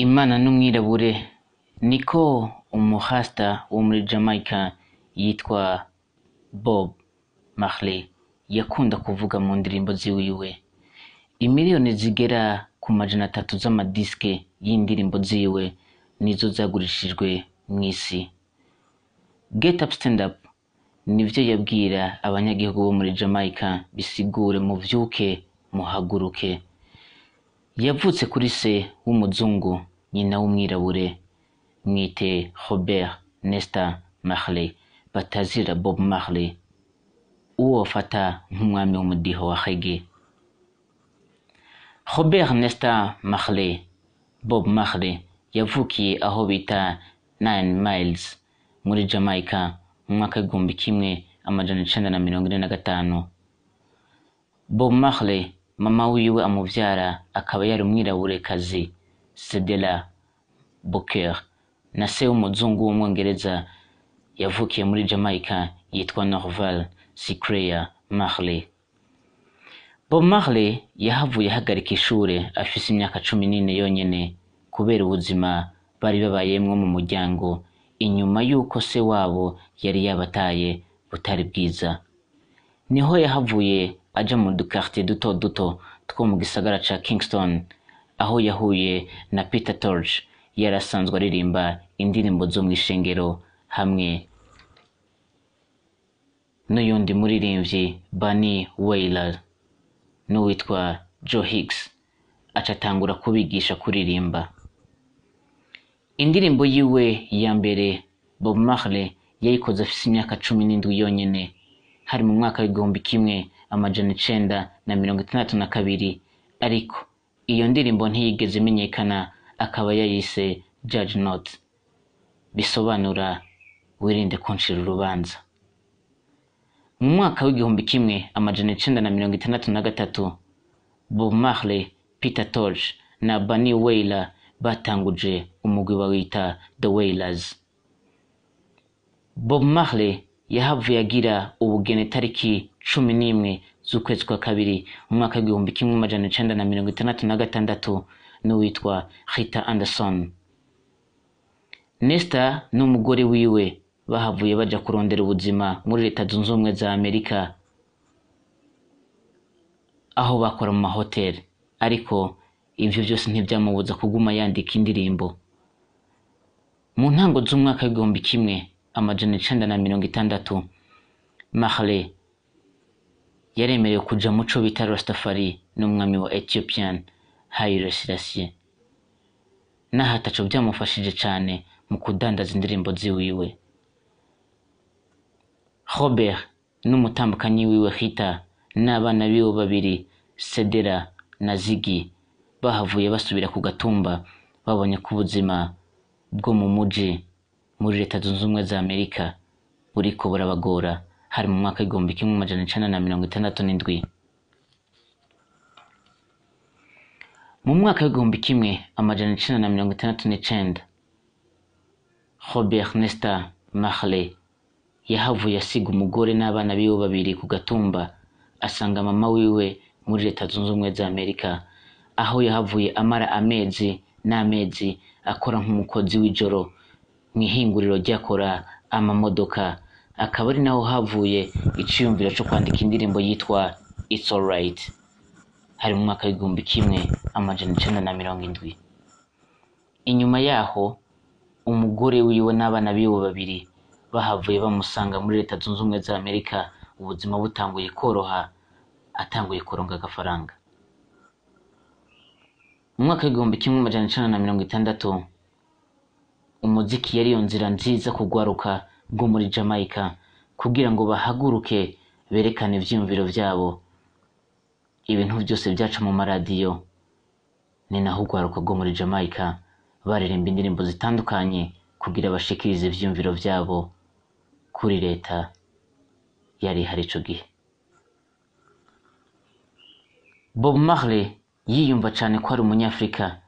Imana n'umwirabure niko umuhasta wo muri Jamaica yitwa Bob Marley yakunda kuvuga mu ndirimbo ziwiwe. Imiliyoni zigera ku majana 3 z'amadiske y'indirimbo ziwe nizo zagurishijwe mw'isi. Get Up Stand Up nivyo yabwira abanyagihugu bo muri Jamaica, bisigure muvyuke muhaguruke. Yavutse kuri se w'umuzungu, nyina w'umwirabure, mwite Robert Nesta Marley, batazira Bob Marley, uwo fata nk'umwami w'umudiho wa reggae. Robert Nesta Marley, Bob Marley, yavukiye aho bita 9 Miles muri Jamaica mu mwaka w'igihumbi kimwe amajana 945. Bob Marley mama wiwe amuvyara akaba yari umwiraburekazi Cedella Booker, na se w'umuzungu w'umwongereza yavukiye muri Jamaica yitwa Norval Sinclair Marley. Bob Marley yahavuye ahagarika ishure afise imyaka 14 yonyene kubera ubuzima bari babayemwo mu muryango inyuma yuko se wabo yari yabataye butari bwiza. Niho yahavuye aja mu dukartier duto duto two mu gisagara ca Kingston, aho yahuye na Peter Tosh yarasanzwe aririmba indirimbo zo mw'ishengero hamwe n'uyundi muririmvyi Bunny Wailer n'uwitwa Joe Hicks, acatangura kubigisha kuririmba. Indirimbo yiwe ya mbere Bob Marley yayikoze afise imyaka 17 yonyene, hari mu mwaka w'igihumbi kimwe amajana 962, ariko iyo ndirimbo ntiyigeze imenyekana, akaba yayise Judge Not, bisobanura wirinde kunshira urubanza. Mu mwaka w'igihumbi kimwe amajana 963, Bob Marley, Peter Tosh na Bunny Wailer batanguje umugwi bawita The Wailers. Bob Marley yahavuye agira ubugene tariki 11 z'ukwezi kwa kabiri mu mwaka w'igihumbi kimwe amajana 966 n'uwitwa Rita Anderson. Nesta n'umugore wiwe bahavuye baja kurondera ubuzima muri Leta Zunze Ubumwe za Amerika, aho bakora mu mahoteli, ariko ivyo byose ntivyamubuza kuguma yandika indirimbo. Mu ntango z'umwaka w'igihumbi kimwe amajana 960, Marley yaremerewe kuja muco bita Rastafari n'umwami wa Ethiopian Haile Selassie, naho ataco byamufashije cane mu kudandaza indirimbo ziwiwe. Robert n'umutambukanyi wiwe Rita n'abana biwe babiri Cedella na Ziggy bahavuye basubira ku gatumba, babonye ko ubuzima bwo mu muji muri Leta Zunze Ubumwe za Amerika buriko burabagora. Hari mu mwaka w'igihumbi kimwe amajana 967. Mu mwaka w'igihumbi kimwe amajana 969, Robert Nesta Marley yahavuye asiga umugore n'abana biwe babiri ku gatumba, asanga mama wiwe muri Leta Zunze Ubumwe za Amerika, aho yahavuye amara amezi n'amezi akora nk'umukozi w'ijoro mw'ihinguriro ryakora amamodoka. Akaba ari naho havuye iciyumviro cyo kwandika indirimbo yitwa It's Alright, hari mu mwaka w'igihumbi kimwe amajana 970. Inyuma yaho umugore wiwe n'abana biwe babiri bahavuye bamusanga muri Leta Zunze Ubumwe za Amerika, ubuzima butanguye koroha, atanguye kuronga agafaranga. Mu mwaka w'igihumbi kimwe amajana 960, umuziki yari yo nzira nziza kugwaruka bwo muri Jamaica kugira ngo bahaguruke berekane ivyiyumviro vyabo. Ibintu byose byaca mu maradiyo, ni naho ugwaruka bwo muri Jamaica bareremba indirimbo zitandukanye kugira bashikirize ivyiyumviro vyabo kuri leta yari hari ico gihe. Bob Marley yiyumva cane ko ari umunyafrika,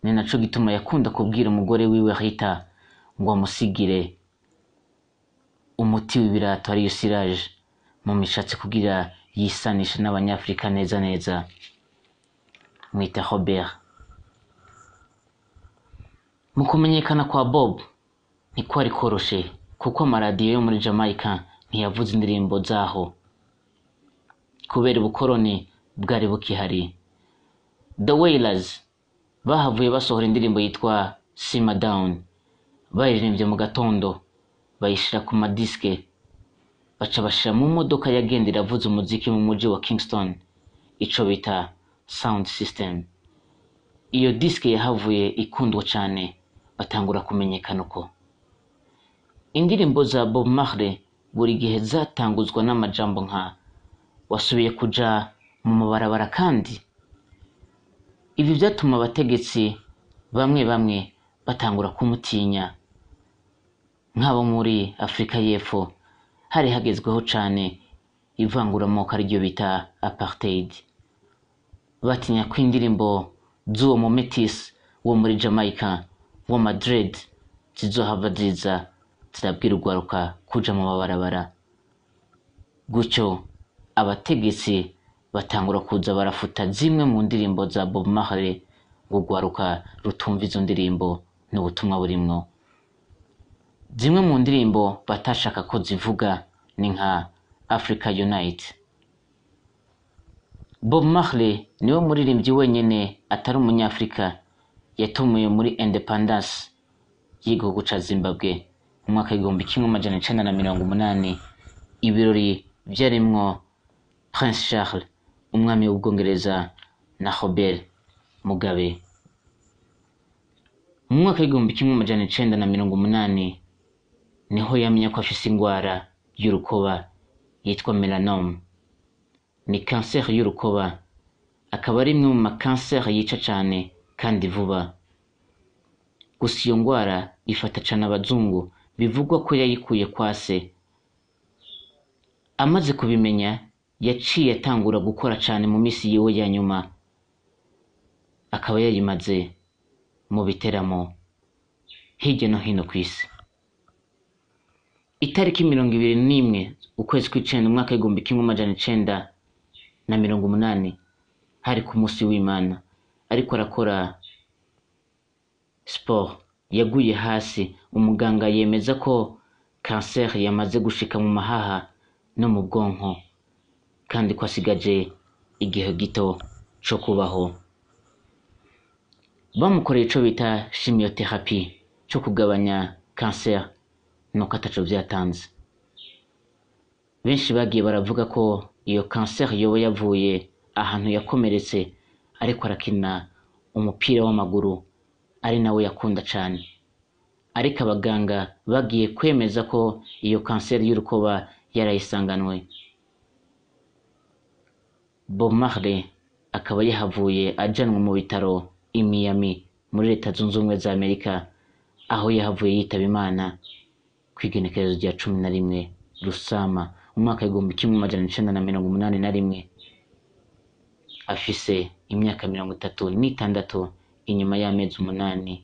ni naco gituma yakunda kubwira umugore wiwe Rita ngo amusigire umuti w'ibirato ariyo sirage mu mishatsi kugira yisanisha n'abanyafrika neza neza. Mwita Robert. Mu kumenyekana kwa Bob ntikwari koroshe kuko amaradiyo yo muri Jamaica ntiyavuze indirimbo zaho kubera ubukoroni bwari bukihari. The Wailers bahavuye basohora indirimbo yitwa Simmer Down, bayiririmbye mu gatondo bayishira ku madiske, baca bashira mu modoka yagenda iravuza umuziki mu muji wa Kingston, ico bita sound system. Iyo diske yahavuye ikundwa cyane, batangura kumenyekana uko. Indirimbo za Bob Marley buri gihe zatanguzwa n'amajambo nka wasubiye kuja mu mabarabara kandi. Ibi byatuma abategetsi bamwe batangura kumutinya. Nk'abo muri Afrika y'Epfo hari hagezweho cyane ivanguramoko ariryo bita apartheid. Batinya ko indirimbo z'uwo mu Metis wo muri Jamaica wo Madrid zizohava ziza zirabwira urwaruka kuja mu mabarabara. Gutyo abategetsi batangura kuza barafuta zimwe mu ndirimbo za Bob Marley ngo urwaruka rutumva izo ndirimbo n'ubutumwa burimwo. Zimwe mu ndirimbo batashaka ko zivuga ni nka Africa Unite. Bob Marley niwe muririmbyi wenyene atari umunyafrika yatumiwe muri independence y'igihugu ca Zimbabwe mu mwaka w'igihumbi kimwe amajana icenda na mirongo umunani. Ibirori vyarimwo Prince Charles umwami w'Ubwongereza na Robert Mugabe. Mu mwaka w'igihumbi kimwe amajana icenda na mirongo umunani niho yamenya ko afise ingwara y'urukoba yitwa melanoma. Ni cancer y'urukoba, akaba ari imwe mu makanser yica cane kandi vuba. Gusa iyo ngwara ifata cane abazungu, bivugwa ko yayikuye kwa se. Amaze kubimenya yaciye atangura gukora cane mu misi yiwe ya nyuma, akaba yayimaze mu biteramo hirya no hino kw'isi. Itariki 21 ukwezi kw'icenda umwaka w'igihumbi kimwe amajana icenda na mirongo umunani hari ku musi w'Imana, ariko arakora sport yaguye hasi. Umuganga yemeza ko cancer yamaze gushika mu mahaha no mu bwonko kandi ko asigaje igihe gito co kubaho. Bamukoreye ico bita chimiothérapie cyo kugabanya cancer, nuko ataco vyatanze. Benshi bagiye baravuga ko iyo cancer yoba yavuye ahantu yakomeretse ariko arakina umupira w'amaguru ari nawe yakunda cane, ariko abaganga bagiye kwemeza ko iyo cancer y'urukoba yarayisanganwe. Bob Marley akaba yahavuye ajanwe mu bitaro i Miami muri Leta Zunze Ubumwe za Amerika, aho yahavuye yitaba Imana kw'igenekerezo rya 11 Rusama umwaka w'igihumbi kimwe amajana icenda na mirongo umunani na rimwe, afise imyaka 36 inyuma y'amezi 8.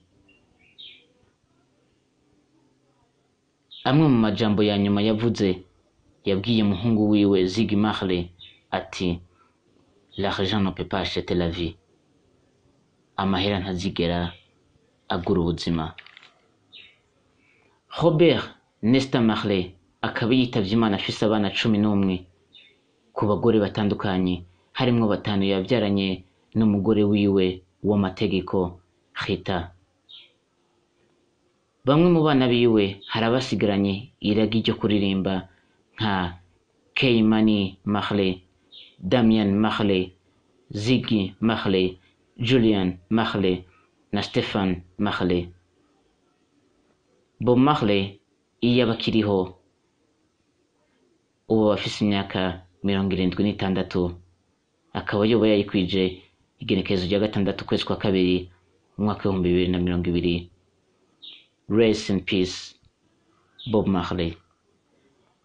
Amwe mu majambo ya nyuma yavuze, yabwiye umuhungu wiwe Ziggy Marley ati l'argent ne peut pas acheter la vie. Amahera ntazigera agura ubuzima. Robert Nesta Marley akaba yitavye Imana afise abana 11 ku bagore batandukanye, harimwo 5 yavyaranye n'umugore wiwe w'amategeko Rita. Bamwe mu bana biwe harabasigaranye iragi ryo kuririmba nka Ky-Mani Marley, Damian Marley, Ziggy Marley, Julian Marley na Stephen Marley. Bob Marley iyo abakiriho ubu bafise imyaka 76, akaba yoba yayikwije igenekerezo rya 6 ukwezi kwa kabiri umwaka wa 2020. Rest in peace Bob Marley.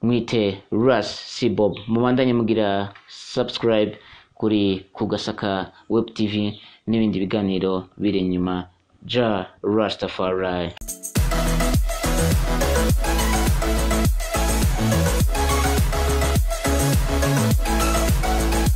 Mwite Ras si Bob. Mubandanye mugira subscribe kuri Kugasaka Web TV n'ibindi biganiro biri nyuma. Ja Rastafari.